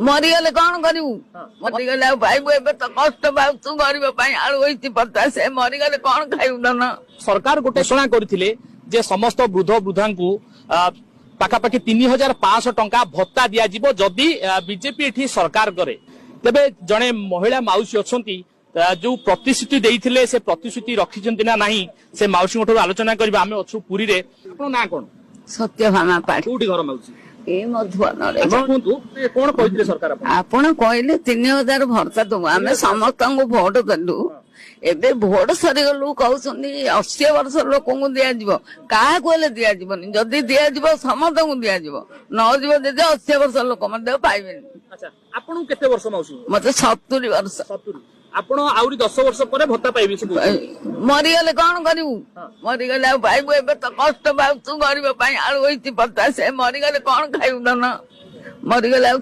मरीगले कौन करू मरीगले पाइबू एबे तो कष्ट पाऊ गरीब आलू होती 50 मरीगले कौन खाइबू ना सरकार गोटे घोषणा करथिले जे समस्त वृद्ध वृद्धा को पाखापाखि 3500 टंका भत्ता दिया जिवो जदि बीजेपी एठी सरकार करे तेबे जणे महिला माउसी अछंती जो प्रतिश्रुति देइथिले से प्रतिश्रुति रखिचंती ना नाही से माउसी गोठो आलोचना करबा हमें अछु पुरी रे आपन ना कोन सत्यभामा पाड़ी कोठी घर माउसी ए मधुबन रे कोंतु कोन कहिथिले सरकार आपण कहले 3000 भर्ता दबो आमे समस्त को वोट देलु एबे वोट सरी गलु कहउछनी 80 वर्ष लोक को दिया जिवो काहा कोले दिया जिवोनी जदी दिया जिवो समस्त को दिया जिवो न जिवो जे 80 वर्ष लोक मते पाइबेनी अच्छा आपन केते वर्ष माउसी मते 70 वर्ष 70 आपण आउरी 10 वर्ष परे भत्ता पाइबे से मरीगले कौन करू मरीगले पाइबू एबे तो कष्ट पाऊ गरीब आलू होती 50 मरीगले कौन खाइबू ना मरीगले